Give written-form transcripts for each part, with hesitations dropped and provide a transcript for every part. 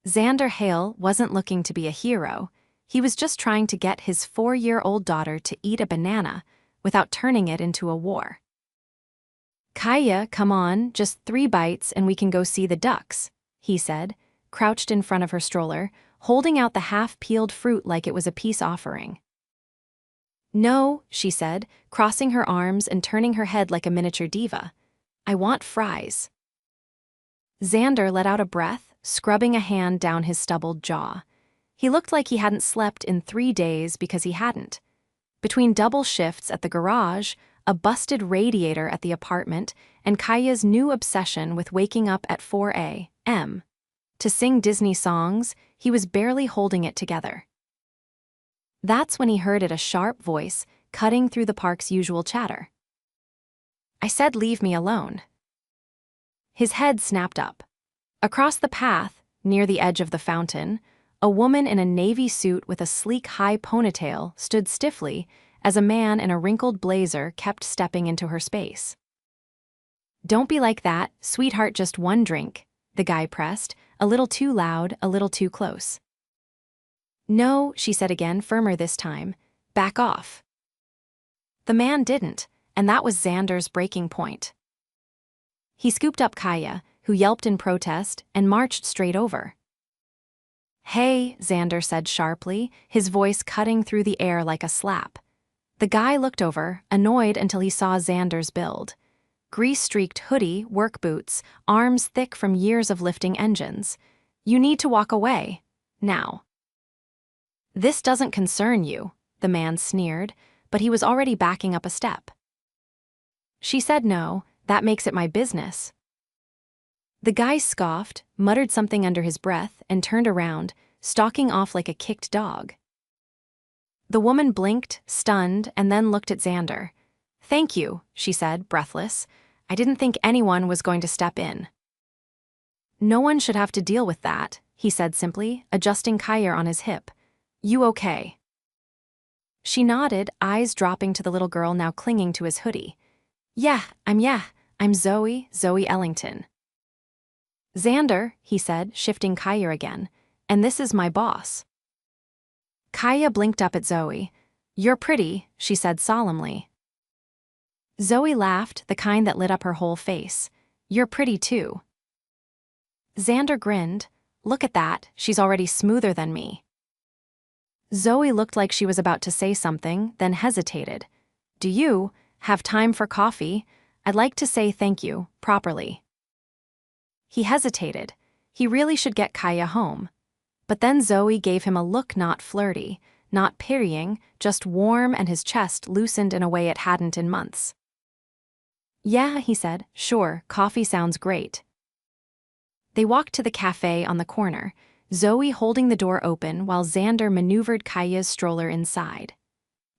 Xander Hale wasn't looking to be a hero. He was just trying to get his 4-year-old daughter to eat a banana without turning it into a war. "Kaya, come on, just 3 bites and we can go see the ducks," he said, crouched in front of her stroller, holding out the half-peeled fruit like it was a peace offering. "No," she said, crossing her arms and turning her head like a miniature diva. "I want fries." Xander let out a breath, scrubbing a hand down his stubbled jaw. He looked like he hadn't slept in 3 days because he hadn't. Between double shifts at the garage, a busted radiator at the apartment, and Kaya's new obsession with waking up at 4 a.m. to sing Disney songs, he was barely holding it together. That's when he heard a sharp voice cutting through the park's usual chatter. "I said leave me alone." His head snapped up. Across the path, near the edge of the fountain, a woman in a navy suit with a sleek high ponytail stood stiffly as a man in a wrinkled blazer kept stepping into her space. "Don't be like that, sweetheart, just 1 drink, the guy pressed, a little too loud, a little too close. "No," she said again, firmer this time. "Back off." The man didn't, and that was Xander's breaking point. He scooped up Kaya, who yelped in protest, and marched straight over. "Hey," Xander said sharply, his voice cutting through the air like a slap. The guy looked over, annoyed until he saw Xander's build. Grease-streaked hoodie, work boots, arms thick from years of lifting engines. "You need to walk away. Now." "This doesn't concern you," the man sneered, but he was already backing up a step. She said no, "That makes it my business." The guy scoffed, muttered something under his breath, and turned around, stalking off like a kicked dog. The woman blinked, stunned, and then looked at Xander. "Thank you," she said, breathless. "I didn't think anyone was going to step in." "No one should have to deal with that," he said simply, adjusting Kaya on his hip. "You okay?" She nodded, eyes dropping to the little girl now clinging to his hoodie. Yeah, I'm Zoe Ellington." "Xander," he said, shifting Kaya again, "and this is my boss." Kaya blinked up at Zoe. "You're pretty," she said solemnly. Zoe laughed, the kind that lit up her whole face. "You're pretty too." Xander grinned. "Look at that, she's already smoother than me." Zoe looked like she was about to say something, then hesitated. "Do you have time for coffee? I'd like to say thank you, properly." He hesitated. He really should get Kaya home. But then Zoe gave him a look not flirty, not pitying, just warm, and his chest loosened in a way it hadn't in months. "Yeah," he said, "sure, coffee sounds great." They walked to the cafe on the corner, Zoe holding the door open while Xander maneuvered Kaya's stroller inside.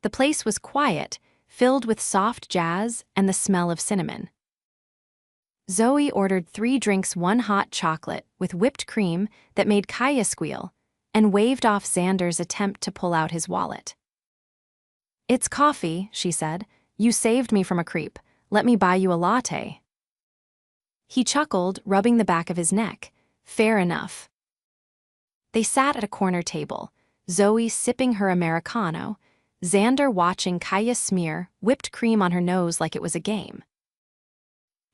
The place was quiet, filled with soft jazz and the smell of cinnamon. Zoe ordered 3 drinks, 1 hot chocolate with whipped cream that made Kaya squeal, and waved off Xander's attempt to pull out his wallet. "It's coffee," she said. "You saved me from a creep. Let me buy you a latte." He chuckled, rubbing the back of his neck. "Fair enough." They sat at a corner table, Zoe sipping her Americano, Xander watching Kaya smear whipped cream on her nose like it was a game.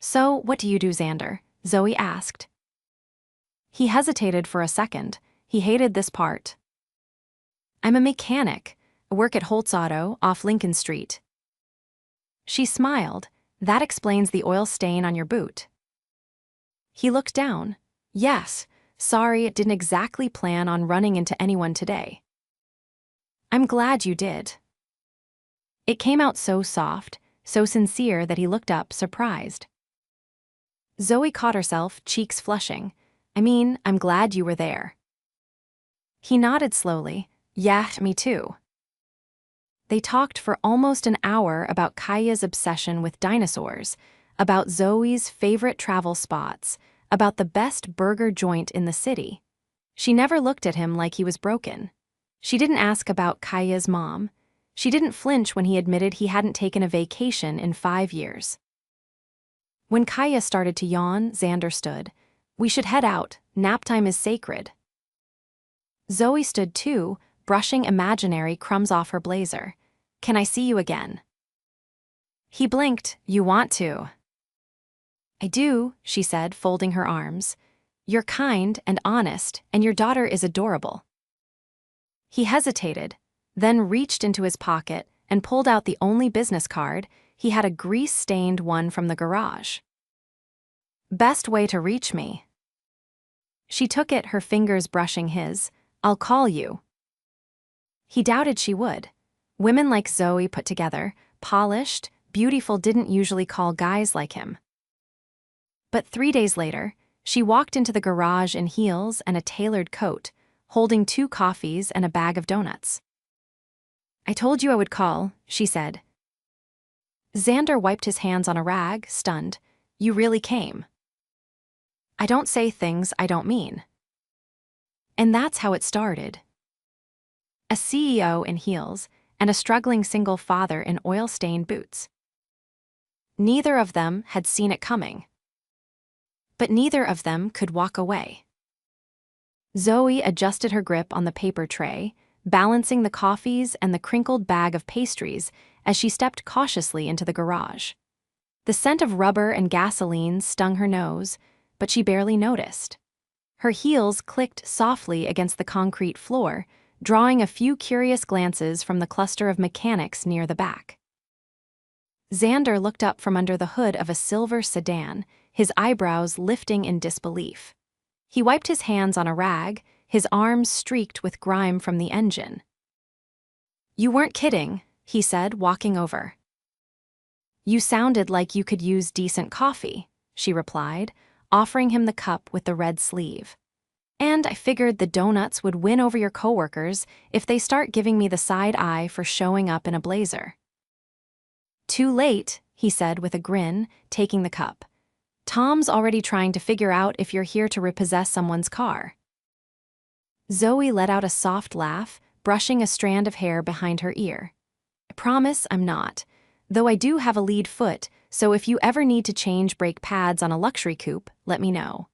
"So, what do you do, Xander?" Zoe asked. He hesitated for a second. He hated this part. "I'm a mechanic. I work at Holtz Auto, off Lincoln Street." She smiled. "That explains the oil stain on your boot." He looked down. "Yes, sorry, didn't exactly plan on running into anyone today." "I'm glad you did." It came out so soft, so sincere that he looked up, surprised. Zoe caught herself, cheeks flushing. I'm glad you were there." He nodded slowly. "Yeah, me too." They talked for almost an hour about Kaya's obsession with dinosaurs, about Zoe's favorite travel spots, about the best burger joint in the city. She never looked at him like he was broken. She didn't ask about Kaya's mom. She didn't flinch when he admitted he hadn't taken a vacation in 5 years. When Kaya started to yawn, Xander stood. "We should head out. Nap time is sacred." Zoe stood too, brushing imaginary crumbs off her blazer. "Can I see you again?" He blinked. "You want to?" "I do," she said, folding her arms. "You're kind and honest, and your daughter is adorable." He hesitated, then reached into his pocket and pulled out the only business card. He had a grease-stained one from the garage. "Best way to reach me." She took it, her fingers brushing his. "I'll call you." He doubted she would. Women like Zoe put together, polished, beautiful, didn't usually call guys like him. But 3 days later, she walked into the garage in heels and a tailored coat, holding 2 coffees and a bag of donuts. "I told you I would call," she said. Xander wiped his hands on a rag, stunned. "You really came." "I don't say things I don't mean." And that's how it started. A CEO in heels and a struggling single father in oil-stained boots. Neither of them had seen it coming. But neither of them could walk away. Zoe adjusted her grip on the paper tray, balancing the coffees and the crinkled bag of pastries as she stepped cautiously into the garage. The scent of rubber and gasoline stung her nose, but she barely noticed. Her heels clicked softly against the concrete floor, drawing a few curious glances from the cluster of mechanics near the back. Xander looked up from under the hood of a silver sedan, his eyebrows lifting in disbelief. He wiped his hands on a rag, his arms streaked with grime from the engine. "You weren't kidding," he said, walking over. "You sounded like you could use decent coffee," she replied, offering him the cup with the red sleeve. "And I figured the donuts would win over your coworkers if they start giving me the side eye for showing up in a blazer." "Too late," he said with a grin, taking the cup. "Tom's already trying to figure out if you're here to repossess someone's car." Zoe let out a soft laugh, brushing a strand of hair behind her ear. "I promise I'm not. Though I do have a lead foot, so if you ever need to change brake pads on a luxury coupe, let me know."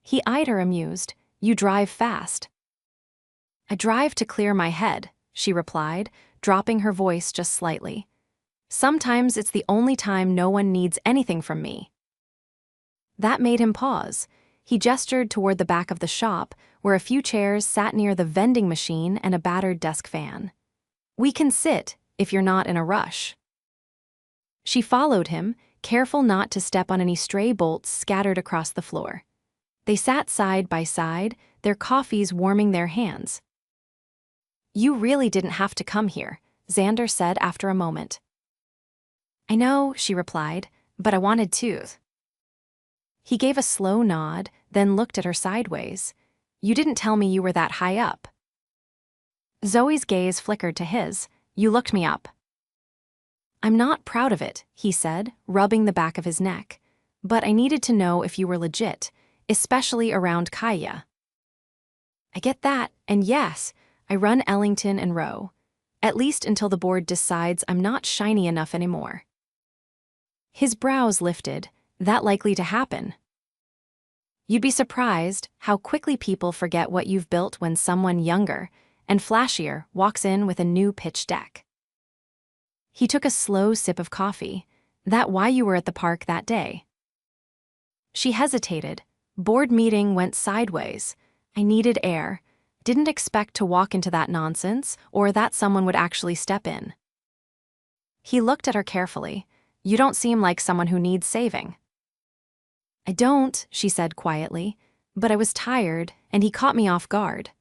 He eyed her amused. "You drive fast." "I drive to clear my head," she replied, dropping her voice just slightly. "Sometimes it's the only time no one needs anything from me." That made him pause. He gestured toward the back of the shop, where a few chairs sat near the vending machine and a battered desk fan. "We can sit, if you're not in a rush." She followed him, careful not to step on any stray bolts scattered across the floor. They sat side by side, their coffees warming their hands. "You really didn't have to come here," Xander said after a moment. "I know," she replied, "but I wanted to." He gave a slow nod, then looked at her sideways. "You didn't tell me you were that high up." Zoe's gaze flickered to his. "You looked me up." "I'm not proud of it," he said, rubbing the back of his neck. "But I needed to know if you were legit, especially around Kaya." "I get that, and yes, I run Ellington and Rowe. At least until the board decides I'm not shiny enough anymore." His brows lifted. "That likely to happen?" "You'd be surprised how quickly people forget what you've built when someone younger and flashier walks in with a new pitch deck." He took a slow sip of coffee. "That why you were at the park that day?" She hesitated. "Board meeting went sideways. I needed air. Didn't expect to walk into that nonsense or that someone would actually step in." He looked at her carefully. "You don't seem like someone who needs saving." "I don't," she said quietly, "but I was tired, and he caught me off guard."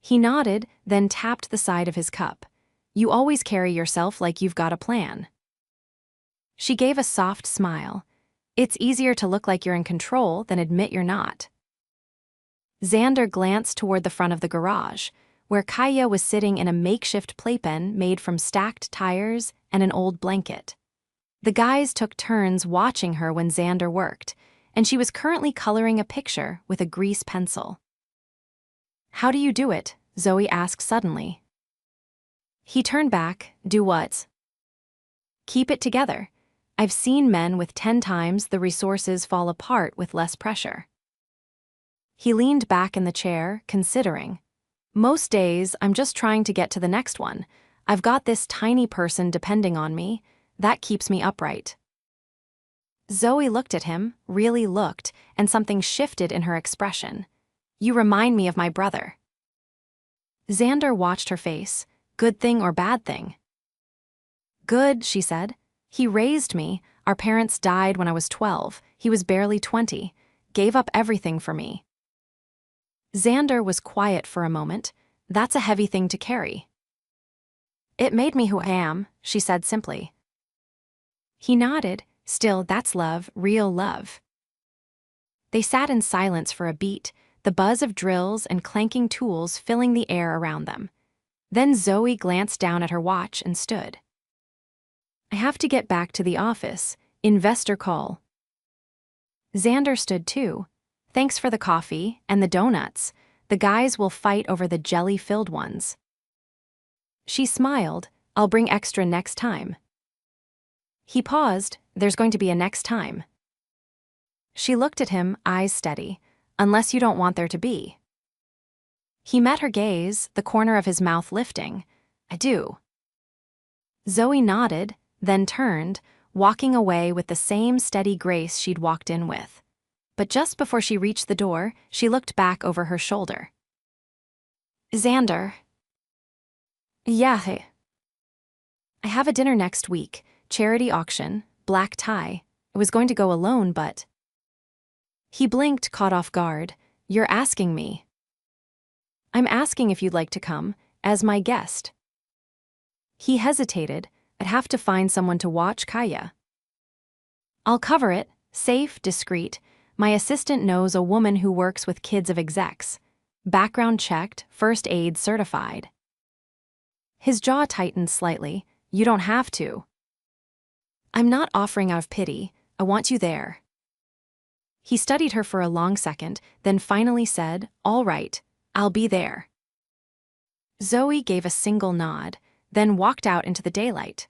He nodded, then tapped the side of his cup. "You always carry yourself like you've got a plan." She gave a soft smile. "It's easier to look like you're in control than admit you're not." Xander glanced toward the front of the garage, where Kaya was sitting in a makeshift playpen made from stacked tires and an old blanket. The guys took turns watching her when Xander worked, and she was currently coloring a picture with a grease pencil. "How do you do it?" Zoe asked suddenly. He turned back. "Do what?" "Keep it together. I've seen men with 10 times the resources fall apart with less pressure." He leaned back in the chair, considering. Most days, I'm just trying to get to the next one. I've got this tiny person depending on me. That keeps me upright. Zoe looked at him, really looked, and something shifted in her expression. You remind me of my brother. Xander watched her face. Good thing or bad thing? Good, she said. He raised me. Our parents died when I was 12. He was barely 20. Gave up everything for me. Xander was quiet for a moment. That's a heavy thing to carry. It made me who I am, she said simply. He nodded. Still, that's love, real love. They sat in silence for a beat, the buzz of drills and clanking tools filling the air around them. Then Zoe glanced down at her watch and stood. I have to get back to the office. Investor call. Xander stood too. Thanks for the coffee and the donuts. The guys will fight over the jelly-filled ones. She smiled. I'll bring extra next time. He paused. There's going to be a next time. She looked at him, eyes steady. Unless you don't want there to be. He met her gaze, the corner of his mouth lifting. I do. Zoe nodded, then turned, walking away with the same steady grace she'd walked in with. But just before she reached the door, she looked back over her shoulder. Xander. Yeah, hey. I have a dinner next week, charity auction, black tie. I was going to go alone, but... He blinked, caught off guard. You're asking me. I'm asking if you'd like to come, as my guest. He hesitated. I'd have to find someone to watch Kaya. I'll cover it, safe, discreet. My assistant knows a woman who works with kids of execs. Background checked, first aid certified. His jaw tightened slightly. You don't have to. I'm not offering out of pity. I want you there. He studied her for a long second, then finally said, all right, I'll be there. Zoe gave a single nod, then walked out into the daylight.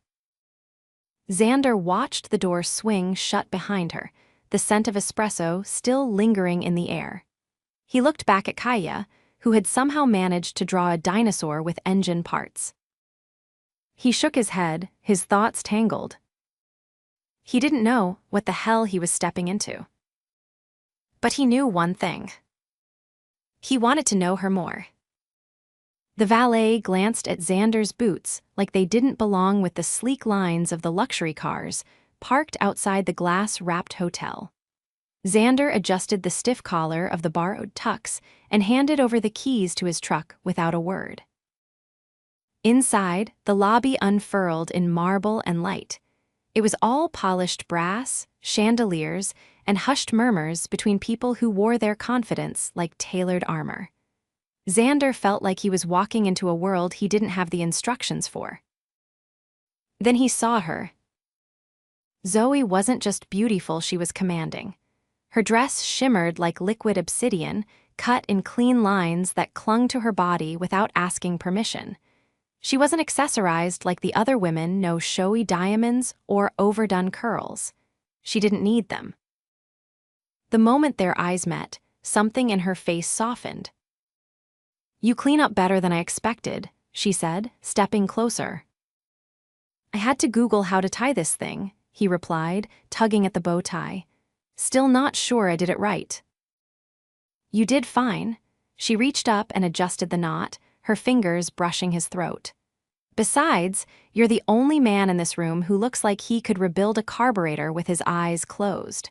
Xander watched the door swing shut behind her, the scent of espresso still lingering in the air. He looked back at Kaya, who had somehow managed to draw a dinosaur with engine parts. He shook his head, his thoughts tangled. He didn't know what the hell he was stepping into. But he knew one thing. He wanted to know her more. The valet glanced at Xander's boots like they didn't belong with the sleek lines of the luxury cars parked outside the glass-wrapped hotel. Xander adjusted the stiff collar of the borrowed tux and handed over the keys to his truck without a word. Inside, the lobby unfurled in marble and light. It was all polished brass, chandeliers, and hushed murmurs between people who wore their confidence like tailored armor. Xander felt like he was walking into a world he didn't have the instructions for. Then he saw her. Zoe wasn't just beautiful, she was commanding. Her dress shimmered like liquid obsidian, cut in clean lines that clung to her body without asking permission. She wasn't accessorized like the other women, no showy diamonds or overdone curls. She didn't need them. The moment their eyes met, something in her face softened. You clean up better than I expected, she said, stepping closer. I had to Google how to tie this thing, he replied, tugging at the bow tie. Still not sure I did it right. You did fine. She reached up and adjusted the knot, her fingers brushing his throat. Besides, you're the only man in this room who looks like he could rebuild a carburetor with his eyes closed.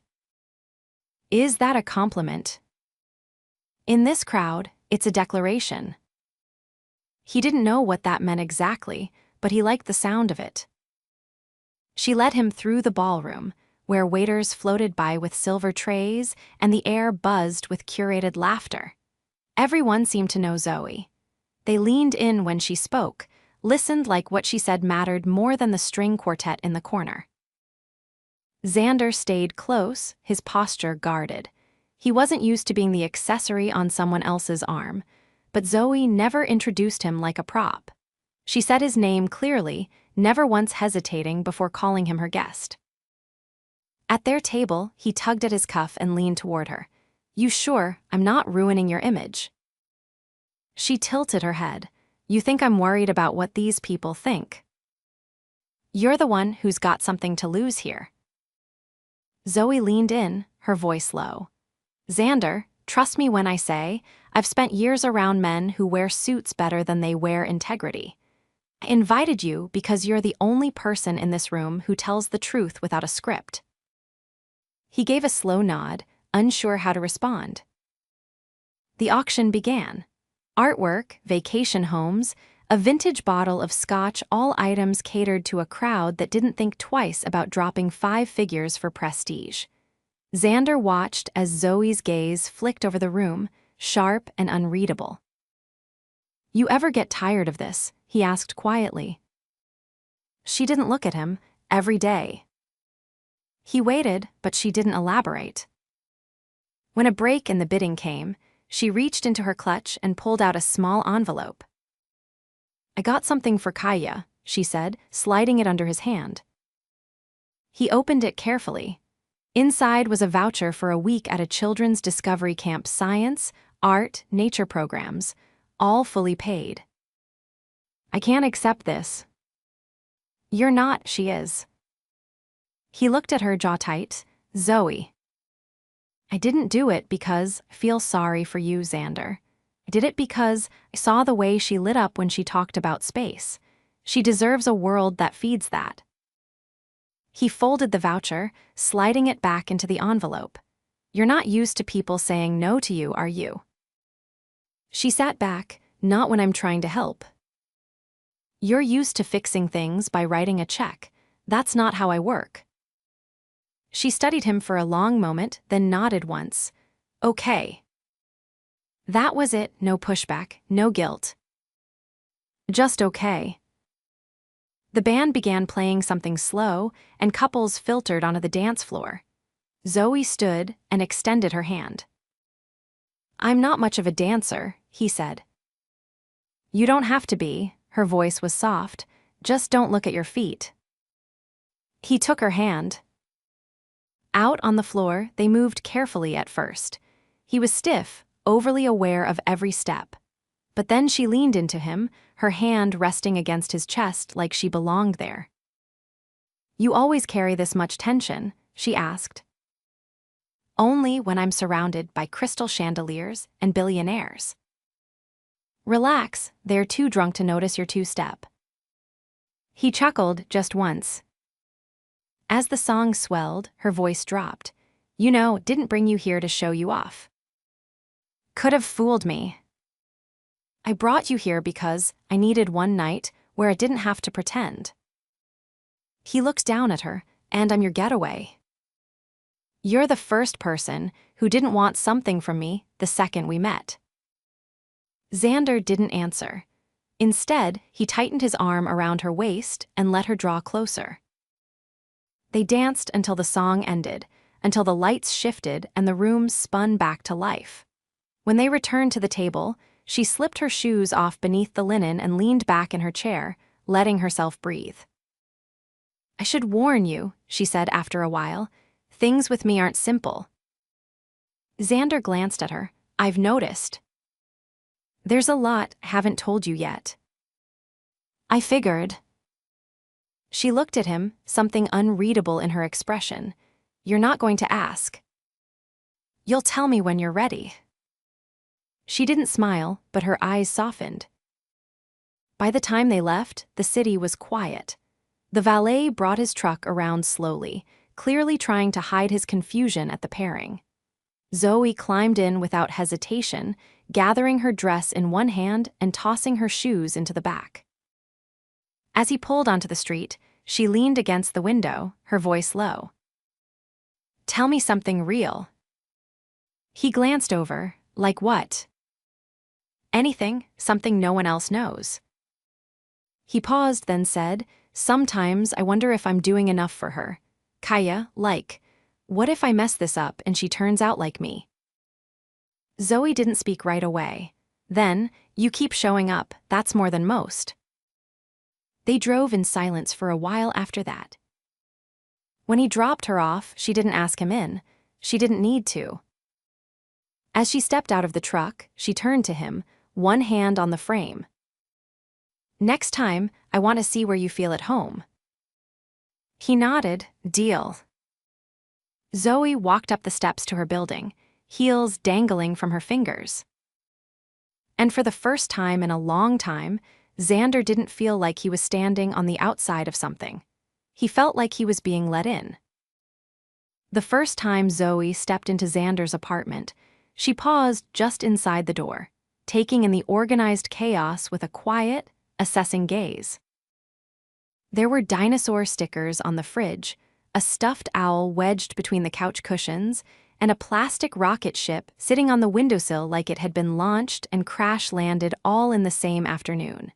Is that a compliment? In this crowd, it's a declaration. He didn't know what that meant exactly, but he liked the sound of it. She led him through the ballroom, where waiters floated by with silver trays and the air buzzed with curated laughter. Everyone seemed to know Zoe. They leaned in when she spoke, listened like what she said mattered more than the string quartet in the corner. Xander stayed close, his posture guarded. He wasn't used to being the accessory on someone else's arm, but Zoe never introduced him like a prop. She said his name clearly, never once hesitating before calling him her guest. At their table, he tugged at his cuff and leaned toward her. You sure I'm not ruining your image? She tilted her head. You think I'm worried about what these people think? You're the one who's got something to lose here. Zoe leaned in, her voice low. Xander, trust me when I say, I've spent years around men who wear suits better than they wear integrity. I invited you because you're the only person in this room who tells the truth without a script. He gave a slow nod, unsure how to respond. The auction began. Artwork, vacation homes, a vintage bottle of scotch, all items catered to a crowd that didn't think twice about dropping 5 figures for prestige. Xander watched as Zoe's gaze flicked over the room, sharp and unreadable. You ever get tired of this? He asked quietly. She didn't look at him. Every day. He waited, but she didn't elaborate. When a break in the bidding came, she reached into her clutch and pulled out a small envelope. I got something for Kaya, she said, sliding it under his hand. He opened it carefully. Inside was a voucher for a week at a children's discovery camp, science, art, nature programs, all fully paid. I can't accept this. You're not, she is. He looked at her, jaw tight. Zoe. I didn't do it because I feel sorry for you, Xander. I did it because I saw the way she lit up when she talked about space. She deserves a world that feeds that. He folded the voucher, sliding it back into the envelope. You're not used to people saying no to you, are you? She sat back, not when I'm trying to help. You're used to fixing things by writing a check. That's not how I work. She studied him for a long moment, then nodded once. Okay. That was it, no pushback, no guilt. Just okay. The band began playing something slow, and couples filtered onto the dance floor. Zoe stood and extended her hand. I'm not much of a dancer, he said. You don't have to be, her voice was soft, just don't look at your feet. He took her hand. Out on the floor, they moved carefully at first. He was stiff, overly aware of every step. But then she leaned into him, her hand resting against his chest like she belonged there. You always carry this much tension, she asked. Only when I'm surrounded by crystal chandeliers and billionaires. Relax, they're too drunk to notice your two-step. He chuckled just once. As the song swelled, her voice dropped. You know, didn't bring you here to show you off. Could have fooled me. I brought you here because I needed one night where I didn't have to pretend. He looked down at her, and I'm your getaway. You're the first person who didn't want something from me the second we met. Xander didn't answer. Instead, he tightened his arm around her waist and let her draw closer. They danced until the song ended, until the lights shifted and the room spun back to life. When they returned to the table, she slipped her shoes off beneath the linen and leaned back in her chair, letting herself breathe. I should warn you, she said after a while, things with me aren't simple. Xander glanced at her. I've noticed. There's a lot I haven't told you yet. I figured. She looked at him, something unreadable in her expression. You're not going to ask. You'll tell me when you're ready. She didn't smile, but her eyes softened. By the time they left, the city was quiet. The valet brought his truck around slowly, clearly trying to hide his confusion at the pairing. Zoe climbed in without hesitation, gathering her dress in one hand and tossing her shoes into the back. As he pulled onto the street, she leaned against the window, her voice low. Tell me something real. He glanced over. Like what? Anything, something no one else knows. He paused, then said, sometimes I wonder if I'm doing enough for her. Kaya, what if I mess this up and she turns out like me? Zoe didn't speak right away. Then, you keep showing up, that's more than most. They drove in silence for a while after that. When he dropped her off, she didn't ask him in. She didn't need to. As she stepped out of the truck, she turned to him, one hand on the frame. "Next time, I want to see where you feel at home." He nodded, "Deal." Zoe walked up the steps to her building, heels dangling from her fingers. And for the first time in a long time, Xander didn't feel like he was standing on the outside of something. He felt like he was being let in. The first time Zoe stepped into Xander's apartment, she paused just inside the door, taking in the organized chaos with a quiet, assessing gaze. There were dinosaur stickers on the fridge, a stuffed owl wedged between the couch cushions, and a plastic rocket ship sitting on the windowsill like it had been launched and crash-landed all in the same afternoon.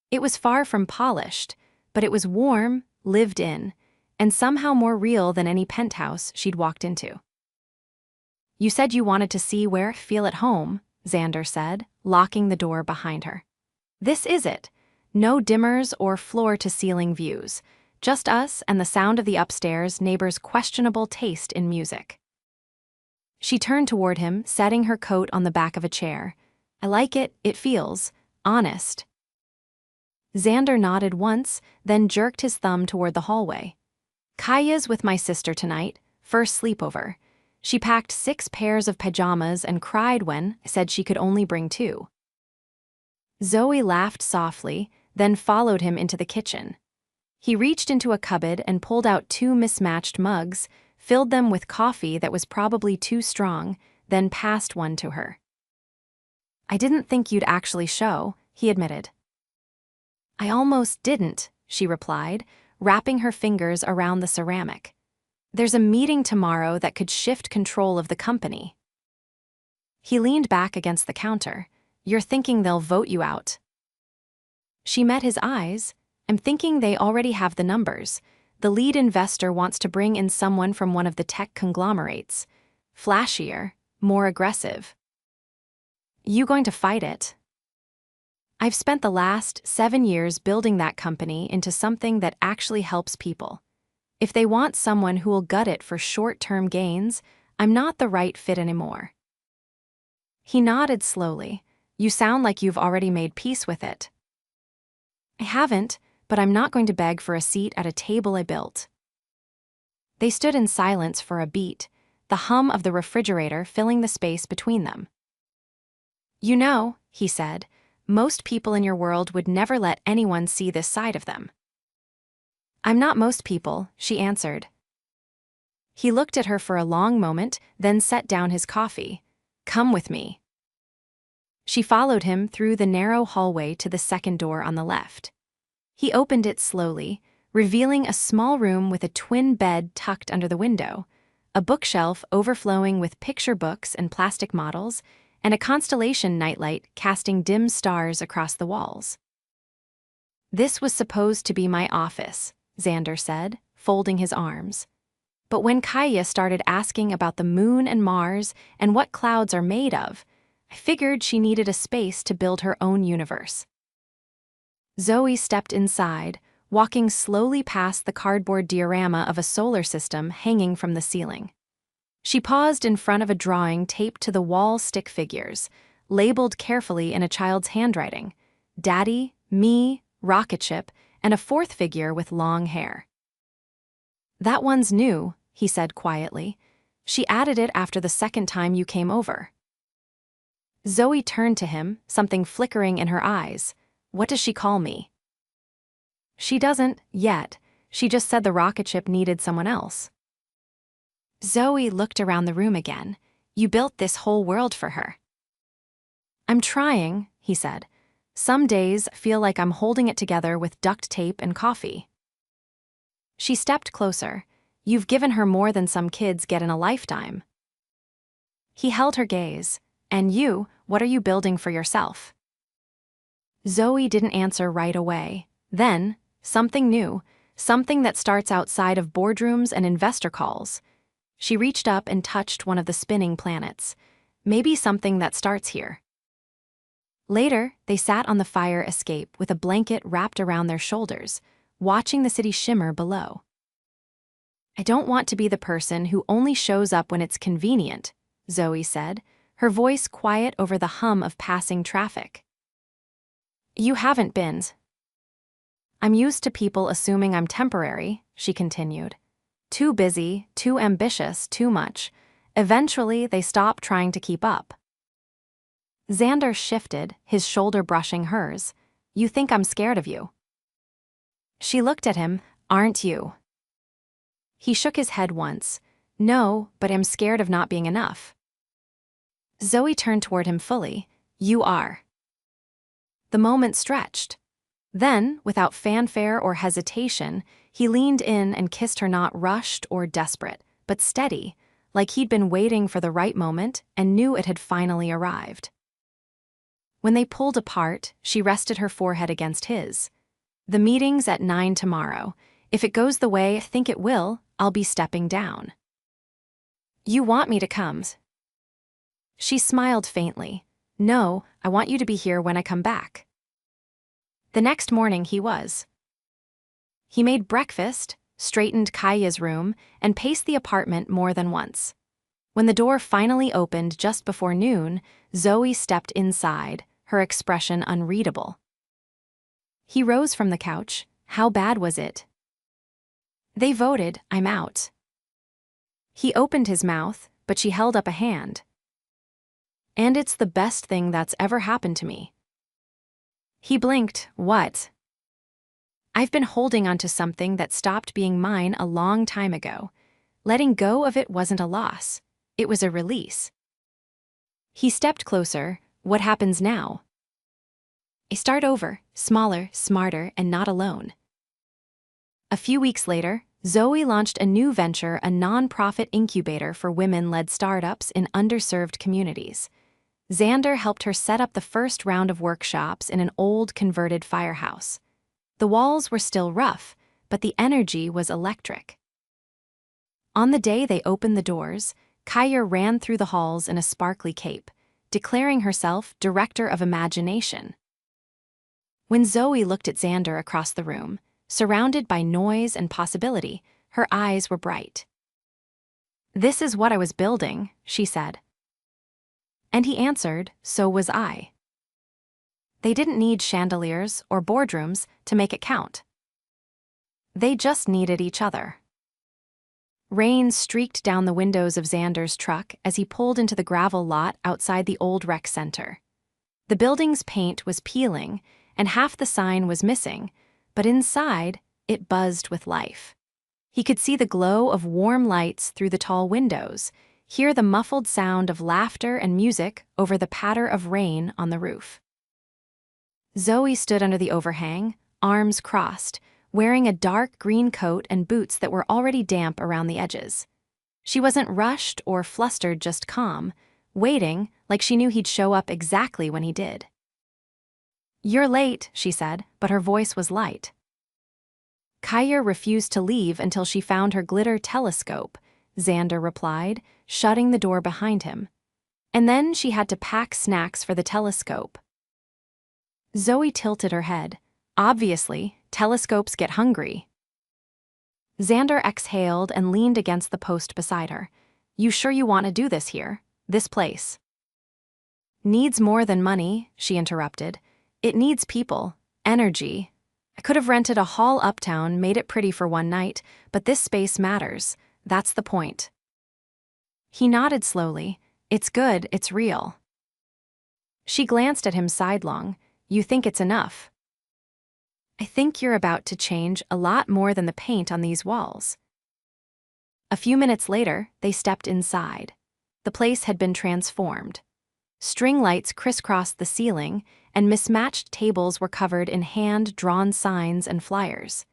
It was far from polished, but it was warm, lived in, and somehow more real than any penthouse she'd walked into. "You said you wanted to see where I feel at home," Xander said, locking the door behind her. "This is it. No dimmers or floor-to-ceiling views. Just us and the sound of the upstairs neighbor's questionable taste in music." She turned toward him, setting her coat on the back of a chair. "I like it, it feels honest." Xander nodded once, then jerked his thumb toward the hallway. "Kaya's with my sister tonight, first sleepover. She packed 6 pairs of pajamas and cried when I said she could only bring 2. Zoe laughed softly, then followed him into the kitchen. He reached into a cupboard and pulled out 2 mismatched mugs, filled them with coffee that was probably too strong, then passed one to her. "I didn't think you'd actually show," he admitted. "I almost didn't," she replied, wrapping her fingers around the ceramic. "There's a meeting tomorrow that could shift control of the company." He leaned back against the counter. "You're thinking they'll vote you out?" She met his eyes. "I'm thinking they already have the numbers. The lead investor wants to bring in someone from one of the tech conglomerates. Flashier, more aggressive." "You going to fight it?" "I've spent the last 7 years building that company into something that actually helps people. If they want someone who will gut it for short-term gains, I'm not the right fit anymore." He nodded slowly. "You sound like you've already made peace with it." "I haven't, but I'm not going to beg for a seat at a table I built." They stood in silence for a beat, the hum of the refrigerator filling the space between them. "You know," he said, "most people in your world would never let anyone see this side of them." "I'm not most people," she answered. He looked at her for a long moment, then set down his coffee. "Come with me." She followed him through the narrow hallway to the second door on the left. He opened it slowly, revealing a small room with a twin bed tucked under the window, a bookshelf overflowing with picture books and plastic models, and a constellation nightlight casting dim stars across the walls. "This was supposed to be my office," Xander said, folding his arms. "But when Kaya started asking about the moon and Mars and what clouds are made of, I figured she needed a space to build her own universe." Zoe stepped inside, walking slowly past the cardboard diorama of a solar system hanging from the ceiling. She paused in front of a drawing taped to the wall stick figures, labeled carefully in a child's handwriting: Daddy, me, rocket ship, and a 4th figure with long hair. "That one's new," he said quietly. "She added it after the second time you came over." Zoe turned to him, something flickering in her eyes. "What does she call me?" "She doesn't, yet. She just said the rocket ship needed someone else." Zoe looked around the room again. "You built this whole world for her." "I'm trying," he said. "Some days feel like I'm holding it together with duct tape and coffee." She stepped closer. "You've given her more than some kids get in a lifetime." He held her gaze. "And you, what are you building for yourself?" Zoe didn't answer right away. Then, something new, something that starts outside of boardrooms and investor calls. She reached up and touched one of the spinning planets. Maybe something that starts here. Later, they sat on the fire escape with a blanket wrapped around their shoulders, watching the city shimmer below. "I don't want to be the person who only shows up when it's convenient," Zoe said, her voice quiet over the hum of passing traffic. You haven't been. I'm used to people assuming I'm temporary, she continued. Too busy, too ambitious, too much. Eventually, they stop trying to keep up. Xander shifted, his shoulder brushing hers. You think I'm scared of you? She looked at him. Aren't you? He shook his head once. No, but I'm scared of not being enough. Zoe turned toward him fully. You are. The moment stretched. Then, without fanfare or hesitation, he leaned in and kissed her, not rushed or desperate, but steady, like he'd been waiting for the right moment and knew it had finally arrived. When they pulled apart, she rested her forehead against his. The meeting's at 9 tomorrow. If it goes the way I think it will, I'll be stepping down. You want me to come? She smiled faintly. No, I want you to be here when I come back. The next morning he was. He made breakfast, straightened Kaya's room, and paced the apartment more than once. When the door finally opened just before noon, Zoe stepped inside, her expression unreadable. He rose from the couch. How bad was it? They voted, I'm out. He opened his mouth, but she held up a hand. And it's the best thing that's ever happened to me. He blinked. What? I've been holding onto something that stopped being mine a long time ago. Letting go of it wasn't a loss. It was a release. He stepped closer. What happens now? I start over, smaller, smarter, and not alone. A few weeks later, Zoe launched a new venture, a non-profit incubator for women-led startups in underserved communities. Xander helped her set up the first round of workshops in an old converted firehouse. The walls were still rough, but the energy was electric. On the day they opened the doors, Kaya ran through the halls in a sparkly cape, declaring herself Director of Imagination. When Zoe looked at Xander across the room, surrounded by noise and possibility, her eyes were bright. This is what I was building, she said. And he answered, so was I. They didn't need chandeliers or boardrooms to make it count. They just needed each other. Rain streaked down the windows of Xander's truck as he pulled into the gravel lot outside the old rec center. The building's paint was peeling, and half the sign was missing, but inside, it buzzed with life. He could see the glow of warm lights through the tall windows, hear the muffled sound of laughter and music over the patter of rain on the roof. Zoe stood under the overhang, arms crossed, wearing a dark green coat and boots that were already damp around the edges. She wasn't rushed or flustered, just calm, waiting like she knew he'd show up exactly when he did. You're late, she said, but her voice was light. Kaya refused to leave until she found her glitter telescope, Xander replied, shutting the door behind him. And then she had to pack snacks for the telescope. Zoe tilted her head. Obviously, telescopes get hungry. Xander exhaled and leaned against the post beside her. You sure you want to do this here? This place? Needs more than money, she interrupted. It needs people, energy. I could have rented a hall uptown, made it pretty for one night, but this space matters. That's the point. He nodded slowly. It's good, it's real. She glanced at him sidelong. You think it's enough? I think you're about to change a lot more than the paint on these walls. A few minutes later, they stepped inside. The place had been transformed. String lights crisscrossed the ceiling, and mismatched tables were covered in hand-drawn signs and flyers.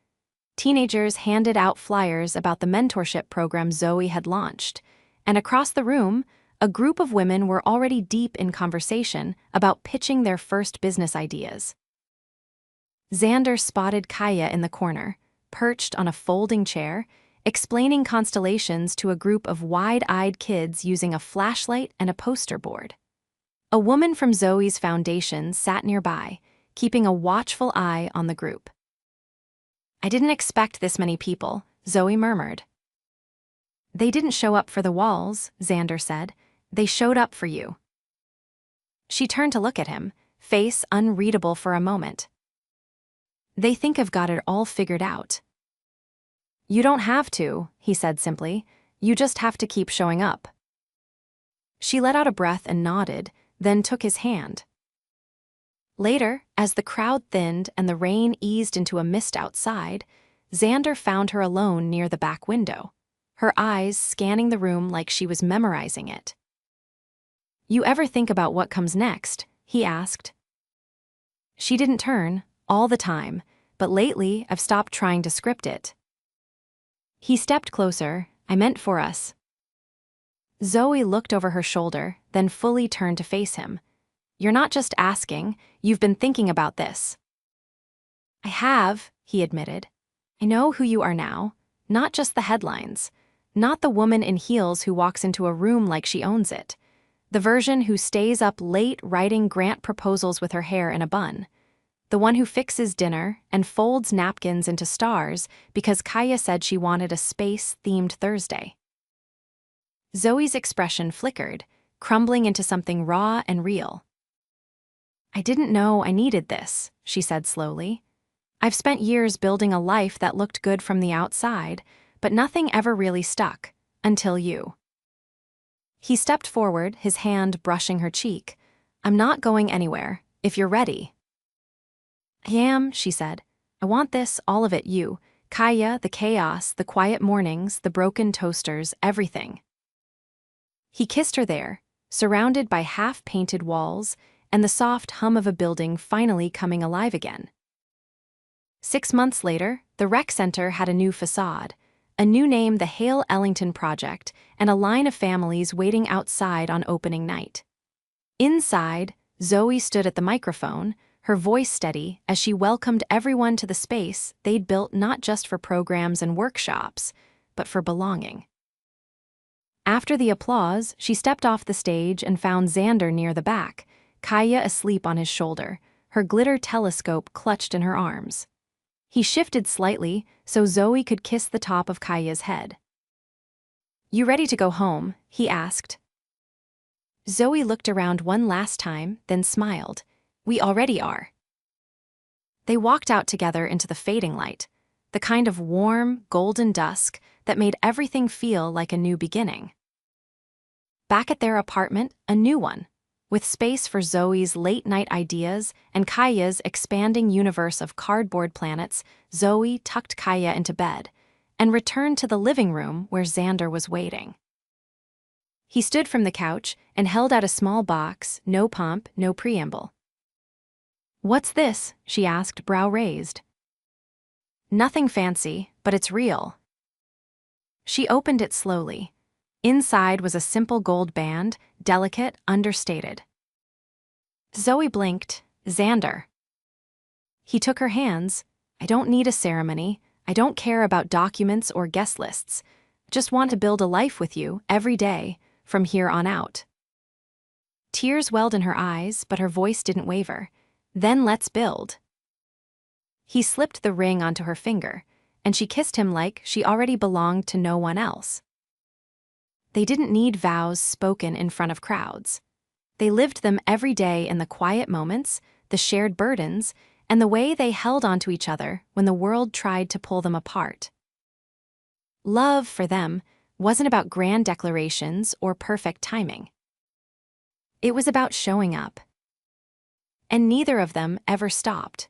Teenagers handed out flyers about the mentorship program Zoe had launched, and across the room, a group of women were already deep in conversation about pitching their first business ideas. Xander spotted Kaya in the corner, perched on a folding chair, explaining constellations to a group of wide-eyed kids using a flashlight and a poster board. A woman from Zoe's foundation sat nearby, keeping a watchful eye on the group. I didn't expect this many people, Zoe murmured. They didn't show up for the walls, Xander said. They showed up for you. She turned to look at him, face unreadable for a moment. They think I've got it all figured out. You don't have to, he said simply. You just have to keep showing up. She let out a breath and nodded, then took his hand. Later, as the crowd thinned and the rain eased into a mist outside, Xander found her alone near the back window, her eyes scanning the room like she was memorizing it. You ever think about what comes next? He asked. She didn't turn, all the time, but lately I've stopped trying to script it. He stepped closer. I meant for us. Zoe looked over her shoulder, then fully turned to face him. You're not just asking, you've been thinking about this. I have, he admitted. I know who you are now, not just the headlines, not the woman in heels who walks into a room like she owns it, the version who stays up late writing grant proposals with her hair in a bun, the one who fixes dinner and folds napkins into stars because Kaya said she wanted a space-themed Thursday. Zoe's expression flickered, crumbling into something raw and real. I didn't know I needed this, she said slowly. I've spent years building a life that looked good from the outside, but nothing ever really stuck, until you. He stepped forward, his hand brushing her cheek. I'm not going anywhere, if you're ready. I am, she said. I want this, all of it, you. Kaya, the chaos, the quiet mornings, the broken toasters, everything. He kissed her there, surrounded by half-painted walls and the soft hum of a building finally coming alive again. 6 months later, the rec center had a new facade, a new name, the Hale Ellington Project, and a line of families waiting outside on opening night. Inside, Zoe stood at the microphone, her voice steady as she welcomed everyone to the space they'd built not just for programs and workshops, but for belonging. After the applause, she stepped off the stage and found Xander near the back, Kaya asleep on his shoulder, her glitter telescope clutched in her arms. He shifted slightly so Zoe could kiss the top of Kaya's head. You ready to go home? He asked. Zoe looked around one last time, then smiled. We already are. They walked out together into the fading light, the kind of warm, golden dusk that made everything feel like a new beginning. Back at their apartment, a new one, with space for Zoe's late-night ideas and Kaya's expanding universe of cardboard planets, Zoe tucked Kaya into bed and returned to the living room where Xander was waiting. He stood from the couch and held out a small box, no pomp, no preamble. What's this? She asked, brow raised. Nothing fancy, but it's real. She opened it slowly. Inside was a simple gold band, delicate, understated. Zoe blinked. Xander. He took her hands. I don't need a ceremony. I don't care about documents or guest lists. Just want to build a life with you, every day, from here on out. Tears welled in her eyes, but her voice didn't waver. Then let's build. He slipped the ring onto her finger, and she kissed him like she already belonged to no one else. They didn't need vows spoken in front of crowds. They lived them every day in the quiet moments, the shared burdens, and the way they held onto each other when the world tried to pull them apart. Love, for them, wasn't about grand declarations or perfect timing. It was about showing up. And neither of them ever stopped.